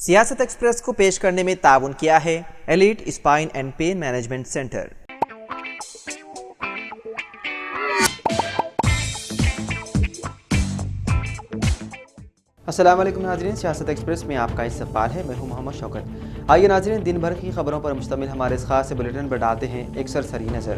سیاست ایکسپریس کو پیش کرنے میں تعاون کیا ہے elite spine and pain management center. السلام علیکم ناظرین، سیاست ایکسپریس میں آپ کا استقبال ہے۔ میں ہوں محمد شوکت۔ آئیے ناظرین، دن بھر کی خبروں پر مشتمل ہمارے اس خاص بلیٹن پر ڈالتے ہیں ایک سرسری نظر۔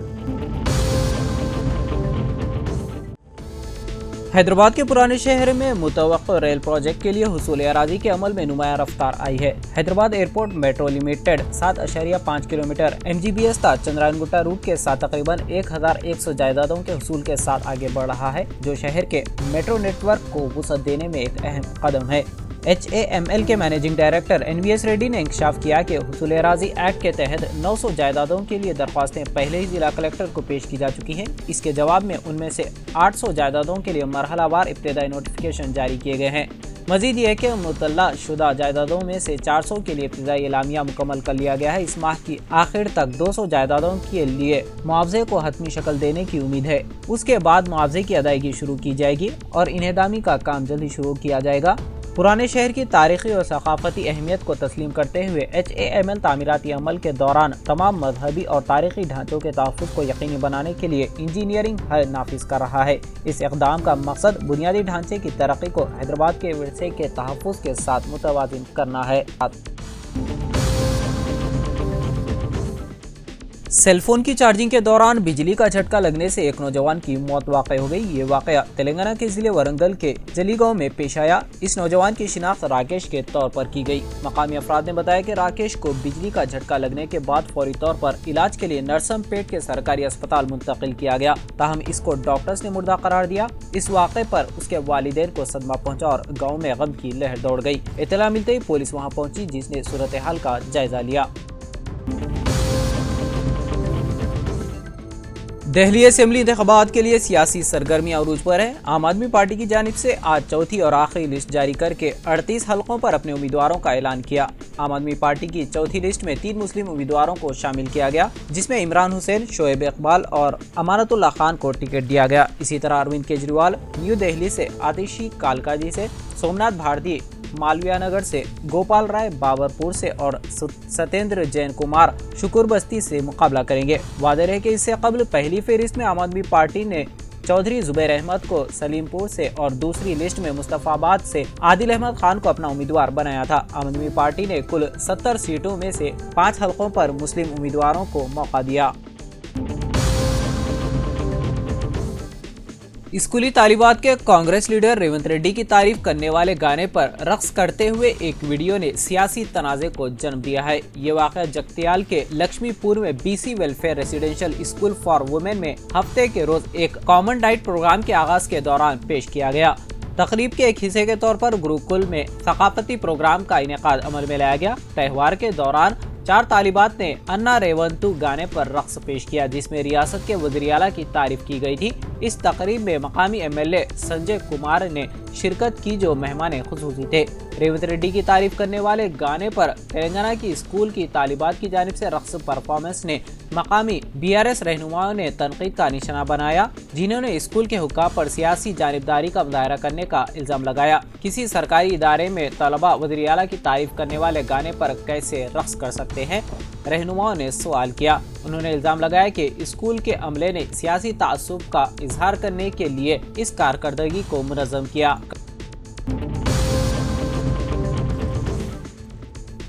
حیدرآباد کے پرانے شہر میں متوقع ریل پروجیکٹ کے لیے حصول اراضی کے عمل میں نمایاں رفتار آئی ہے۔ Hyderabad airport metro limited 7.5 kilometre MGBS تا چندرائن گٹا روٹ کے ساتھ تقریباً 1100 جائیدادوں کے حصول کے ساتھ آگے بڑھ رہا ہے، جو شہر کے میٹرو نیٹ ورک کو وسعت دینے میں ایک اہم قدم ہے۔ HAML کے مینیجنگ ڈائریکٹر NVS ریڈی نے انکشاف کیا کہ حصول اراضی ایکٹ کے تحت 900 جائیدادوں کے لیے درخواستیں پہلے ہی ضلع کلکٹر کو پیش کی جا چکی ہیں۔ اس کے جواب میں ان میں سے 800 جائیدادوں کے لیے مرحلہ وار ابتدائی نوٹیفیکیشن جاری کیے گئے ہیں۔ مزید یہ کہ مطلع شدہ جائیدادوں میں سے 400 کے لیے ابتدائی اعلامیہ مکمل کر لیا گیا ہے۔ اس ماہ کی آخر تک 200 جائیدادوں کے لیے معاوضے کو حتمی شکل دینے کی امید ہے۔ اس کے بعد معاوضے کی ادائیگی شروع کی جائے گی اور انہدامی کا کام جلدی شروع کیا جائے گا۔ پرانے شہر کی تاریخی اور ثقافتی اہمیت کو تسلیم کرتے ہوئے HAML تعمیراتی عمل کے دوران تمام مذہبی اور تاریخی ڈھانچوں کے تحفظ کو یقینی بنانے کے لیے انجینئرنگ حل نافذ کر رہا ہے۔ اس اقدام کا مقصد بنیادی ڈھانچے کی ترقی کو حیدرآباد کے ورثے کے تحفظ کے ساتھ متوازن کرنا ہے۔ سیل فون کی چارجنگ کے دوران بجلی کا جھٹکا لگنے سے ایک نوجوان کی موت واقع ہو گئی۔ یہ واقعہ تلنگانہ کے ضلع ورنگل کے جلی گاؤں میں پیش آیا۔ اس نوجوان کی شناخت راکیش کے طور پر کی گئی۔ مقامی افراد نے بتایا کہ راکیش کو بجلی کا جھٹکا لگنے کے بعد فوری طور پر علاج کے لیے نرسم پیٹ کے سرکاری اسپتال منتقل کیا گیا، تاہم اس کو ڈاکٹرز نے مردہ قرار دیا۔ اس واقعے پر اس کے والدین کو صدمہ پہنچا اور گاؤں میں غم کی لہر دوڑ گئی۔ اطلاع ملتے ہی پولیس وہاں پہنچی، جس نے صورتحال کا جائزہ لیا۔ دہلی اسمبلی انتخابات کے لیے سیاسی سرگرمیاں عروج پر ہیں۔ عام آدمی پارٹی کی جانب سے آج چوتھی اور آخری لسٹ جاری کر کے 38 حلقوں پر اپنے امیدواروں کا اعلان کیا۔ عام آدمی پارٹی کی چوتھی لسٹ میں 3 مسلم امیدواروں کو شامل کیا گیا، جس میں عمران حسین، شعیب اقبال اور امانت اللہ خان کو ٹکٹ دیا گیا۔ اسی طرح اروند کیجریوال نیو دہلی سے، آتشی کالکاجی سے، سومناتھ بھارتی مالویہ نگر سے، گوپال رائے بابرپور سے اور ستیندر جین کمار شکر بستی سے مقابلہ کریں گے۔ واضح ہے کہ اس سے قبل پہلی فہرست میں عام آدمی پارٹی نے چودھری زبیر احمد کو سلیم پور سے اور دوسری لسٹ میں مصطفیٰ آباد سے عادل احمد خان کو اپنا امیدوار بنایا تھا۔ عام آدمی پارٹی نے کل 70 سیٹوں میں سے 5 حلقوں پر مسلم امیدواروں کو موقع دیا۔ اسکولی طالبات کے کانگریس لیڈر ریونت ریڈی کی تعریف کرنے والے گانے پر رقص کرتے ہوئے ایک ویڈیو نے سیاسی تنازع کو جنم دیا ہے۔ یہ واقعہ جگتیال کے لکشمی پور میں BC welfare residential school for women میں ہفتے کے روز ایک کامن ڈائٹ پروگرام کے آغاز کے دوران پیش کیا گیا۔ تقریب کے ایک حصے کے طور پر گروکل میں ثقافتی پروگرام کا انعقاد عمل میں لایا گیا۔ تہوار کے دوران 4 طالبات نے انا ریونتو گانے پر رقص پیش کیا، جس میں ریاست کے وزیر اعلیٰ کی تعریف کی گئی تھی۔ اس تقریب میں مقامی MLA سنجے کمار نے شرکت کی، جو مہمان خصوصی تھے۔ ریونت ریڈی کی تعریف کرنے والے گانے پر تلنگانہ کی اسکول کی طالبات کی جانب سے رقص پرفارمنس نے مقامی BRS رہنماؤں نے تنقید کا نشانہ بنایا، جنہوں نے اسکول کے حکام پر سیاسی جانبداری کا مظاہرہ کرنے کا الزام لگایا۔ کسی سرکاری ادارے میں طلباء وزیر اعلیٰ کی تعریف کرنے والے گانے پر کیسے رقص کر سکتے ہیں؟ رہنماؤں نے سوال کیا۔ انہوں نے الزام لگایا کہ اسکول کے عملے نے سیاسی تعصب کا اظہار کرنے کے لیے اس کارکردگی کو منظم کیا۔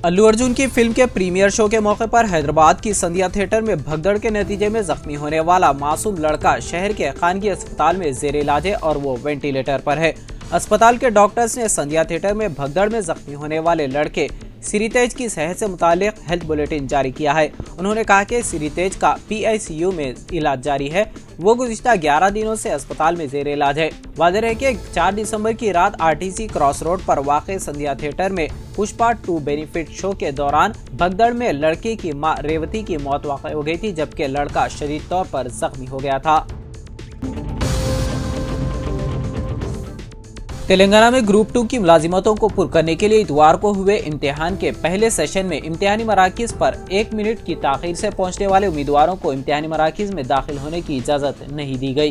الو ارجن کی فلم کے پریمیئر شو کے موقع پر حیدرآباد کی سندھیا تھیٹر میں بھگدڑ کے نتیجے میں زخمی ہونے والا معصوم لڑکا شہر کے خانگی اسپتال میں زیر علاج ہے اور وہ وینٹیلیٹر پر ہے۔ اسپتال کے ڈاکٹرز نے سندھیا تھیٹر میں بھگدڑ میں زخمی ہونے والے لڑکے سری تیج کی صحت سے متعلق ہیلتھ بلیٹن جاری کیا ہے۔ انہوں نے کہا کہ سری تیج کا PICU میں علاج جاری ہے۔ وہ گزشتہ 11 دنوں سے اسپتال میں زیر علاج ہے۔ واضح ہے کہ 4 دسمبر کی رات RTC کراس روڈ پر واقع سندھیا تھیٹر میں پشپا 2 بینیفٹ شو کے دوران بھگدڑ میں لڑکی کی ماں ریوتی کی موت واقع ہو گئی تھی، جبکہ لڑکا شدید طور پر زخمی ہو گیا تھا۔ تلنگانہ میں گروپ 2 کی ملازمتوں کو پر کرنے کے لیے اتوار کو ہوئے امتحان کے پہلے سیشن میں امتحانی مراکز پر 1 منٹ کی تاخیر سے پہنچنے والے امیدواروں کو امتحانی مراکز میں داخل ہونے کی اجازت نہیں دی گئی۔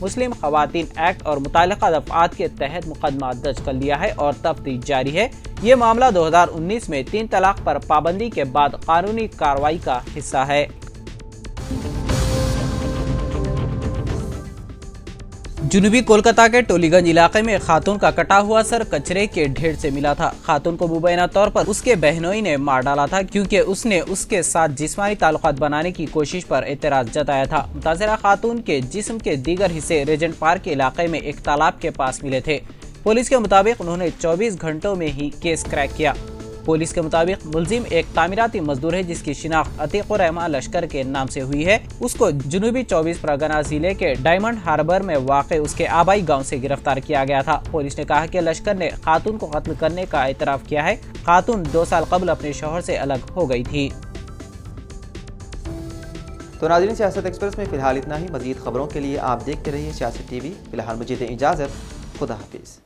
مسلم خواتین ایکٹ اور متعلقہ دفعات کے تحت مقدمہ درج کر لیا ہے اور تفتیش جاری ہے۔ یہ معاملہ 2019 میں 3 طلاق پر پابندی کے بعد قانونی کارروائی کا حصہ ہے۔ جنوبی کولکتہ کے ٹولی گنج علاقے میں خاتون کا کٹا ہوا سر کچرے کے ڈھیر سے ملا تھا۔ خاتون کو مبینہ طور پر اس کے بہنوئی نے مار ڈالا تھا کیونکہ اس نے اس کے ساتھ جسمانی تعلقات بنانے کی کوشش پر اعتراض جتایا تھا۔ متاثرہ خاتون کے جسم کے دیگر حصے ریجنٹ پارک کے علاقے میں ایک تالاب کے پاس ملے تھے۔ پولیس کے مطابق انہوں نے 24 گھنٹوں میں ہی کیس کریک کیا۔ پولیس کے مطابق ملزم ایک تعمیراتی مزدور ہے جس کی شناخت عتیق الرحمن لشکر کے نام سے ہوئی ہے۔ اس کو جنوبی 24 پرگنہ ضلع کے ڈائمنڈ ہاربر میں واقع اس کے آبائی گاؤں سے گرفتار کیا گیا تھا۔ پولیس نے کہا کہ لشکر نے خاتون کو قتل کرنے کا اعتراف کیا ہے۔ خاتون 2 سال قبل اپنے شوہر سے الگ ہو گئی تھی۔ تو ناظرین، سیاست ایکسپریس میں فی الحال اتنا ہی۔ مزید خبروں کے لیے آپ دیکھتے رہیے سیاست ٹی وی۔ فی الحال مجھے دیں اجازت، خدا حافظ۔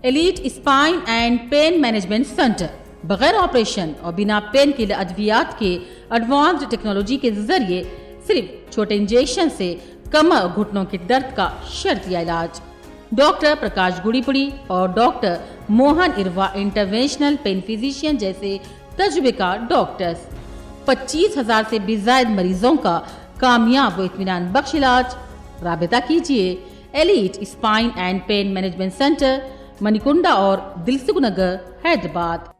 Elite spine and pain management center بغیر آپریشن اور بنا پین کے ادویات کے ایڈوانسڈ ٹیکنالوجی کے ذریعے صرف چھوٹے انجیکشن سے کمر اور گھٹنوں کے درد کا شرطی علاج۔ ڈاکٹر پرکاش گڑی پڑی اور ڈاکٹر موہن اروا انٹرونشنل پین فزیشین جیسے تجربے کار ڈاکٹرز، 25,000 سے بھی زائد مریضوں کا کامیاب و اطمینان بخش علاج۔ رابطہ کیجیے elite spine and pain management centre, Manikonda اور دلسکھ نگر، حیدرآباد۔